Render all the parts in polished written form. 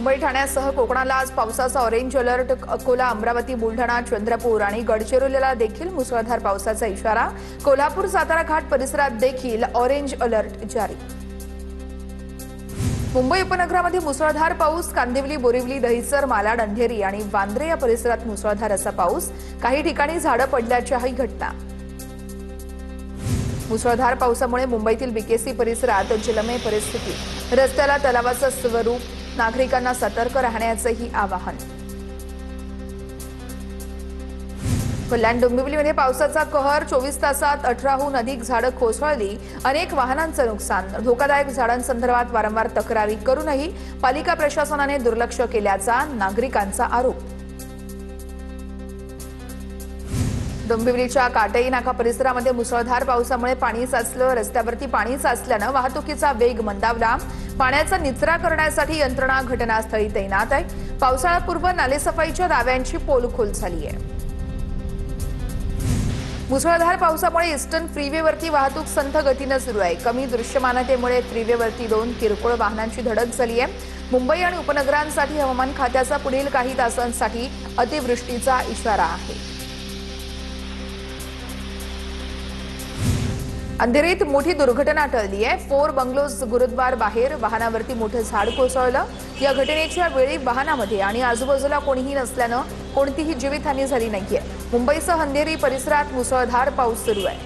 मुंबई ठाण्यासह कोकणाला आज पावसाचा ऑरेंज अलर्ट। अकोला, अमरावती, बुलढाणा, चंद्रपूर आणि गडचिरोलीला देखील मुसळधार पावसाचा इशारा। कोल्हापूर, सातारा घाट परिसरात देखील ऑरेंज अलर्ट जारी। मुंबई उपनगरामध्ये मुसळधार पाऊस। कांदिवली, बोरिवली, दहिसर, मालाड, अंधेरी आणि वांद्रे या परिसरात मुसळधार असा पाऊस। काही ठिकाणी झाडं पडल्याच्याही घटना। मुसळधार पावसामुळे मुंबईतील बीकेसी परिसरात जलमय परिस्थिती। रस्त्याला तलावाचं स्वरूप। नागरिकांना सतर्क राहण्याचंही आवाहन। कल्याण डोंबिवलीमध्ये पावसाचा कहर। 24 तासात 18हून अधिक झाडं कोसळली। अनेक वाहनांचं नुकसान। धोकादायक झाडांसंदर्भात वारंवार तक्रारी करूनही पालिका प्रशासनाने दुर्लक्ष केल्याचा नागरिकांचा आरोप। डोंबिवलीच्या काटई नाका परिसरामध्ये मुसळधार पावसामुळे पाणी साचलं। रस्त्यावरती पाणी साचल्यानं वाहतुकीचा वेग मंदावला। पाण्याचा निचरा करण्यासाठी यंत्रणा घटनास्थळी तैनात आहे। पावसाळ्यापूर्व नालेसफाईच्या दाव्यांची पोलखोल झाली आहे। मुसळधार पावसामुळे ईस्टर्न फ्रीवेवरती वाहतूक संथ गतीनं सुरू आहे। कमी दृश्यमानतेमुळे फ्रीवेवरती 2 किरकोळ वाहनांची धडक झाली आहे। मुंबई आणि उपनगरांसाठी हवामान खात्याचा पुढील काही तासांसाठी अतिवृष्टीचा इशारा आहे। अंधेरीत मोठी दुर्घटना टळली आहे। 4 बंगलोज गुरुद्वार बाहेर वाहनावरती मोठं झाड कोसळलं। या घटनेच्या वेळी वाहनामध्ये आणि आजूबाजूला कोणीही नसल्यानं कोणतीही जीवितहानी झाली नाहीये। मुंबईसह अंधेरी परिसरात मुसळधार पाऊस सुरू आहे।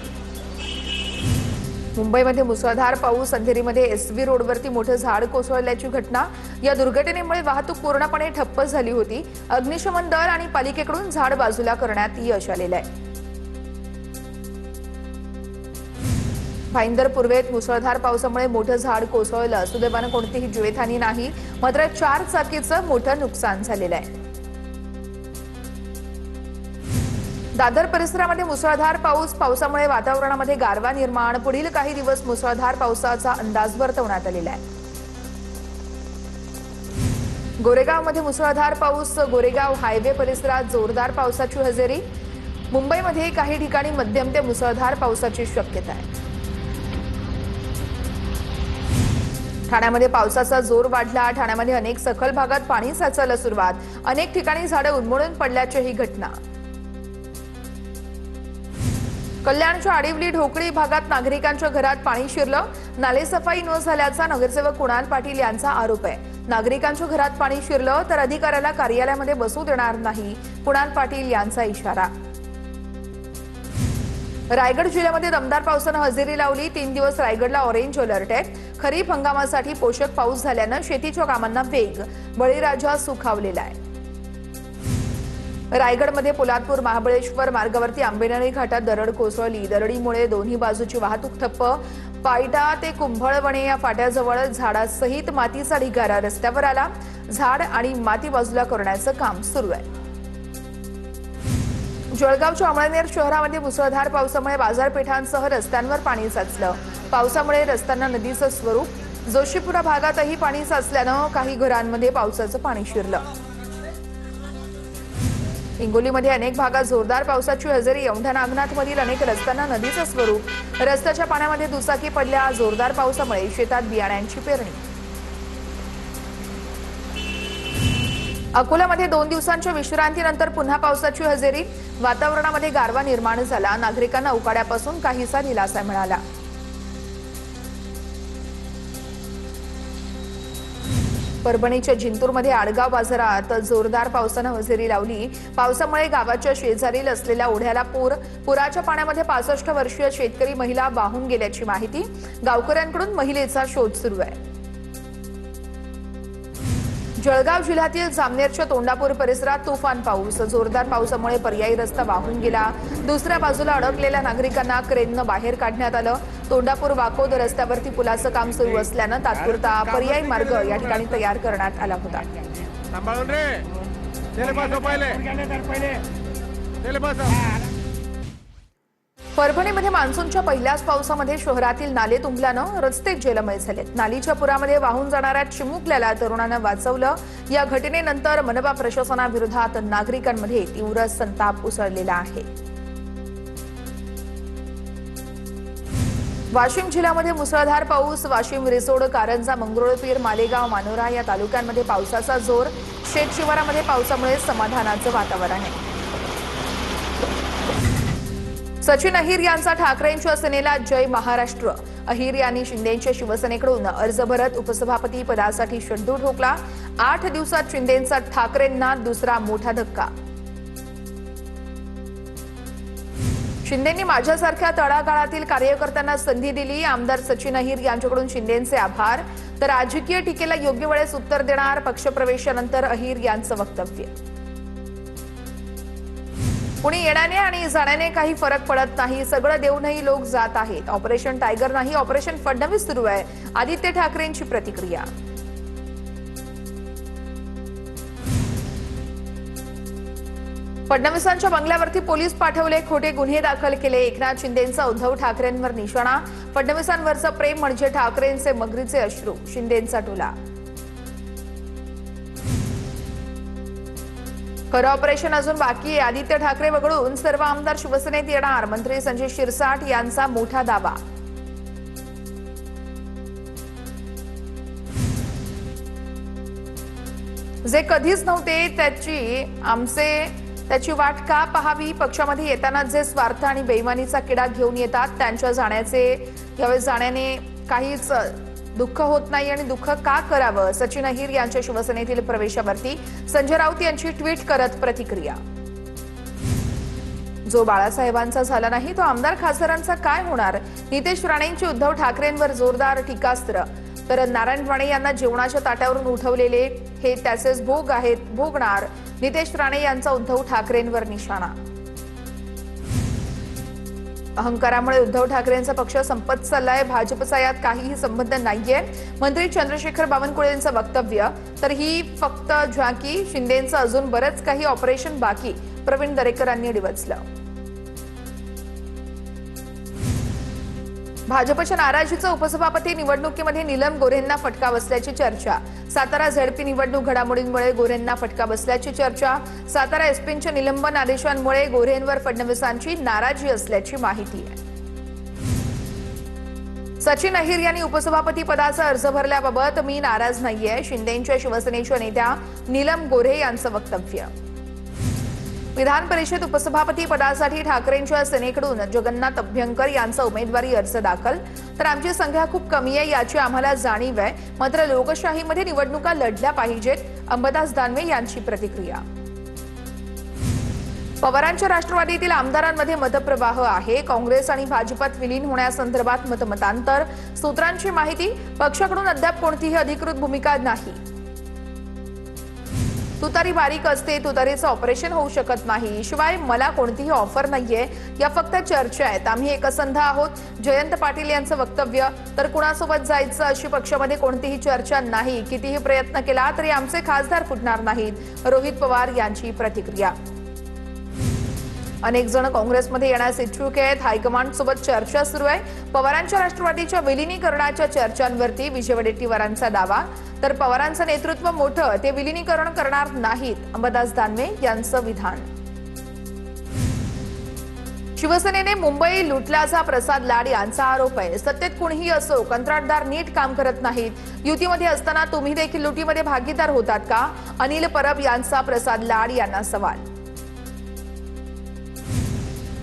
मुंबईमध्ये मुसळधार पाऊस। अंधेरीमध्ये एसबी रोडवरती मोठं झाड कोसळल्याची घटना। या दुर्घटनेमुळे वाहतूक पूर्णपणे ठप्प झाली होती। अग्निशमन दल आणि पालिकेकडून झाड बाजूला करण्यात यश आलेलं आहे। भाईंदर पूर्वेत मुसळधार पावसामुळे मोठं झाड कोसळलं। सुदैवानं कोणतीही जीवितहानी नाही, मात्र 4 चाकीचं मोठं नुकसान झालेलं आहे। दादर परिसरामध्ये मुसळधार पाऊस। पावसामुळे वातावरणामध्ये गारवा निर्माण। पुढील काही दिवस मुसळधार पावसाचा अंदाज वर्तवण्यात आलेला आहे। गोरेगावमध्ये मुसळधार पाऊस। गोरेगाव हायवे परिसरात जोरदार पावसाची हजेरी। मुंबईमध्ये काही ठिकाणी मध्यम ते मुसळधार पावसाची शक्यता आहे। ठाण्यामध्ये पावसाचा जोर वाढला। ठाण्यामध्ये अनेक सखल भागात पाणी साचायला सुरुवात। अनेक ठिकाणी झाडं उन्मळून पडल्याची घटना। कल्याणच्या आडिवली ढोकळी भागात नागरिकांच्या घरात पाणी शिरलं। नालेसफाई न झाल्याचा नगरसेवक कुणाल पाटील यांचा आरोप आहे। नागरिकांच्या घरात पाणी शिरलं तर अधिकाऱ्याला कार्यालयामध्ये बसू देणार नाही, कुणाल पाटील यांचा इशारा। रायगड जिल्ह्यामध्ये दमदार पावसानं हजेरी लावली। 3 दिवस रायगडला ऑरेंज अलर्ट आहे। खरीप हंगामासाठी पोषक पाऊस झाल्यानं शेतीच्या कामांना वेग। बळीराजा सुखावलेला आहे। रायगडमध्ये पोलादपूर महाबळेश्वर मार्गावरती आंबेनळी घाटात दरड कोसळली। दरडीमुळे दोन्ही बाजूची वाहतूक ठप्प। पायटा ते कुंभळवणे या फाट्याजवळ झाडासहित मातीचा ढिगारा रस्त्यावर आला। झाड आणि माती बाजूला करण्याचं काम सुरू आहे। जळगावच्या अमळनेर शहरामध्ये मुसळधार पावसामुळे बाजारपेठांसह रस्त्यांवर पाणी साचलं। पावसामुळे रस्त्यांना नदीचं स्वरूप। जोशीपुरा भागातही पाणी साचल्यानं काही घरांमध्ये पावसाचं पाणी शिरलं। हिंगोलीमध्ये अनेक भागात जोरदार पावसाची हजेरी। औंढा नागनाथमधील अनेक रस्त्यांना नदीचं स्वरूप। रस्त्याच्या पाण्यामध्ये दुचाकी पडल्या। जोरदार पावसामुळे शेतात बियाण्यांची पेरणी। अकोल्यामध्ये 2 दिवसांच्या विश्रांतीनंतर पुन्हा पावसाची हजेरी। वातावरणामध्ये गारवा निर्माण झाला। नागरिकांना उकाड्यापासून काहीसा दिलासा मिळाला। परभणीच्या जिंतूरमध्ये आडगाव बाजारात जोरदार पावसानं हजेरी लावली। पावसामुळे गावाच्या शेजारील असलेल्या ओढ्याला पूर। पुराच्या पाण्यामध्ये 65 वर्षीय शेतकरी महिला वाहून गेल्याची माहिती। गावकऱ्यांकडून महिलेचा शोध सुरू आहे। जळगाव जिल्ह्यातील जामनेरच्या तोंडापूर परिसरात तुफान पाऊस। जोरदार पावसामुळे पर्यायी रस्ता वाहून गेला। दुसऱ्या बाजूला अडकलेल्या नागरिकांना क्रेननं बाहेर काढण्यात आलं। तोंडापूर वाकोद रस्त्यावरती पुलाचं काम सुरू असल्यानं तात्पुरता पर्यायी मार्ग या ठिकाणी तयार करण्यात आला होता। परभणीमध्ये मान्सूनच्या पहिल्याच पावसामध्ये शहरातील नाले तुंबल्यानं रस्ते जलमय झालेत। नालीच्या पुरामध्ये वाहून जाणाऱ्या चिमुकलेल्या तरुणानं वाचवलं। या घटनेनंतर मनपा प्रशासनाविरोधात नागरिकांमध्ये तीव्र संताप उसळलेला आहे। वाशिम जिल्ह्यामध्ये मुसळधार पाऊस. वाशिम, रिसोड, कारंजा, मंगरुळपीर, मालेगाव, मानोरा या तालुक्यांमध्ये पावसाचा जोर. शेत शिवारामध्ये पावसामुळे समाधानाचं वातावरण आहे. सचिन अहिर यांचा ठाकरेंच्या सेनेला जय महाराष्ट्र. अहिर यांनी शिंदेच्या शिवसेनेकडून अर्ज भरत उपसभापती पदासाठी शेड्यू ठोकला. 8 दिवसात शिंदेंचा ठाकरेंना दुसरा मोठा धक्का. शिंदेंनी माझ्यासारख्या तळागाळातील कार्यकर्त्यांना संधी दिली. आमदार सचिन अहिर यांच्याकडून शिंदेंचे आभार. तर राजकीय टीकेला योग्य वेळेस उत्तर देणार. पक्षप्रवेशानंतर अहिर यांचं वक्तव्य. कुणी येण्याने आणि जाण्याने काही फरक पडत नाही. सगळं देऊनही लोक जात आहेत. ऑपरेशन टायगर नाही, ऑपरेशन फडणवीस सुरू आहे. आदित्य ठाकरेंची प्रतिक्रिया. फडणवीसांच्या बंगल्यावरती पोलीस पाठवले. खोटे गुन्हे दाखल केले. एकनाथ शिंदेंचा उद्धव ठाकरेंवर निशाणा. फडणवीसांवरचं प्रेम म्हणजे ठाकरेंचे मगरीचे अश्रू. शिंदेंचा टोला. खरं ऑपरेशन अजून बाकी आहे. आदित्य ठाकरे वगळून सर्व आमदार शिवसेनेत येणार. मंत्री संजय शिरसाट यांचा मोठा दावा. जे कधीच नव्हते त्याची वाट का पाहावी. पक्षामध्ये येताना जे स्वार्थ आणि बेईमानीचा किडा घेऊन येतात त्यांच्या जाण्याने काहीच दुःख होत नाही आणि दुःख का करावं. सचिन अहिर यांच्या शिवसेनेतील प्रवेशावरती संजय राऊत यांची ट्विट करत प्रतिक्रिया. जो बाळासाहेबांचा झाला नाही तो आमदार खासदारांचा काय होणार. नितेश राणेंची उद्धव ठाकरेंवर जोरदार टीकास्त्र. तर नारायण राणे यांना जेवणाच्या ताट्यावरून उठवलेले हे त्याचेच भोग आहेत, भोगणार. नितेश राणे यांचा उद्धव ठाकरेंवर निशाणा. अहंकारामुळे उद्धव ठाकरेंचा पक्ष संपत चाललाय. भाजपचा यात काहीही संबंध नाहीये. मंत्री चंद्रशेखर बावनकुळेंचं वक्तव्य. तर ही फक्त झाकी. शिंदेंचं अजून बरंच काही ऑपरेशन बाकी. प्रवीण दरेकरांनी डिवचलं. भाजपच्या नाराजीचं उपसभापती निवडणुकीमध्ये नीलम गोऱ्हेंना फटका बसल्याची चर्चा. सातारा झेडपी निवडणूक घडामोडींमुळे गोऱ्हेंना फटका बसल्याची चर्चा. सातारा एसपींच्या निलंबन आदेशांमुळे गोऱ्हेंवर फडणवीसांची नाराजी असल्याची माहिती आहे. सचिन अहिर यांनी उपसभापती पदाचा अर्ज भरल्याबाबत मी नाराज नाहीये. शिंदेच्या शिवसेनेच्या नेत्या नीलम गोऱ्हे यांचं वक्तव्य. विधान परिषद उपसभापती पदासाठी ठाकरेंच्या सेनेकडून जगन्नाथ अभ्यंकर यांचा उमेदवारी अर्ज दाखल. तर आमची संख्या खूप कमी आहे याची आम्हाला जाणीव आहे. मात्र लोकशाहीमध्ये निवडणुका लढल्या पाहिजेत. अंबादास दानवे यांची प्रतिक्रिया. पवारांच्या राष्ट्रवादीतील आमदारांमध्ये मतप्रवाह आहे. काँग्रेस आणि भाजपात विलीन होण्यासंदर्भात मतमतांतर. सूत्रांची माहिती. पक्षाकडून अद्याप कोणतीही अधिकृत भूमिका नाही. तुतारी बारीक असते. तुतारीचं ऑपरेशन होऊ शकत नाही. शिवाय मला कोणतीही ऑफर नाहीये. या फक्त चर्चा आहेत. आम्ही एकसंध आहोत. जयंत पाटील यांचं वक्तव्य. तर कुणासोबत जायचं अशी पक्षामध्ये कोणतीही चर्चा नाही. कितीही प्रयत्न केला तरी आमचे खासदार फुटणार नाहीत. रोहित पवार यांची प्रतिक्रिया. अनेक जण काँग्रेसमध्ये येण्यास इच्छुक आहेत. हायकमांड सोबत चर्चा सुरू आहे. पवारांच्या राष्ट्रवादीच्या विलिनीकरणाच्या चर्चांवरती विजय वडेट्टीवारांचा दावा. तर पवारांचं नेतृत्व मोठं, ते विलिनीकरण करणार नाहीत. अंबादास दानवे यांचं विधान. शिवसेनेने मुंबई लुटल्याचा प्रसाद लाड यांचा आरोप आहे. सत्तेत कुणीही असो, कंत्राटदार नीट काम करत नाहीत. युतीमध्ये असताना तुम्ही देखील लुटीमध्ये भागीदार होतात का. अनिल परब यांचा प्रसाद लाड यांना सवाल.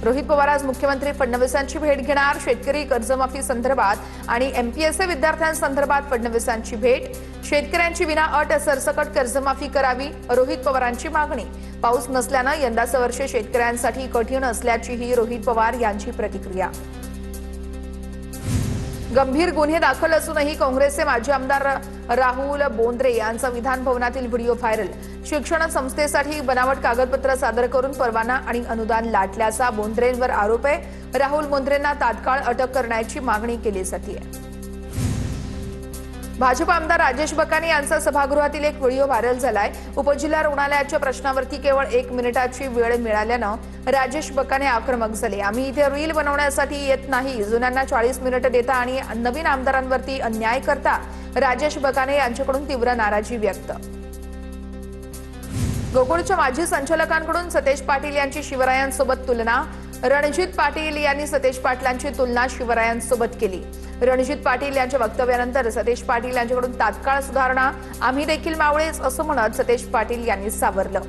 रोहित पवार आज मुख्यमंत्री फडणवीसांची भेट घेणार. शेतकरी कर्जमाफी संदर्भात आणि एमपीएससी विद्यार्थ्यांसंदर्भात फडणवीसांची भेट. शेतकऱ्यांची विना अट सरसकट कर्जमाफी करावी. रोहित पवारांची मागणी. पाऊस नसल्यानं यंदाचं वर्ष शेतकऱ्यांसाठी कठीण असल्याचीही रोहित पवार यांची प्रतिक्रिया. गंभीर गुन्हे दाखल असूनही काँग्रेसचे माजी आमदार राहुल बोंद्रे यांचा विधान भवनातील व्हिडिओ व्हायरल. शिक्षण संस्थेसाठी बनावट कागदपत्र सादर करून परवाना आणि अनुदान लाटल्याचा बोंद्रेंवर आरोप आहे. राहुल बोंद्रेंना तात्काळ अटक करण्याची मागणी केली जाते. भाजप आमदार राजेश बकाने यांचा सभागृहातील एक व्हिडिओ व्हायरल झालाय. उपजिल्हा रुग्णालयाच्या प्रश्नावरती केवळ 1 मिनिटाची वेळ मिळाल्यानं राजेश बकाने आक्रमक झाले. आम्ही इथे रील बनवण्यासाठी येत नाही. जुन्यांना 40 मिनिटं देता आणि नवीन आमदारांवरती अन्याय करता. राजेश बकाने यांच्याकडून तीव्र नाराजी व्यक्त. गोकुळच्या माजी संचालकांकडून सतेज पाटील यांची शिवरायांसोबत तुलना. रणजित पाटील यांनी सतेज पाटलांची तुलना शिवरायांसोबत केली। रणजित पाटील यांच्या वक्तव्यानंतर सतेज पाटील यांच्याकडून तात्काळ सुधारणा, आम्ही देखील मावळेच असं म्हणत सतेज पाटील यांनी सावरलं।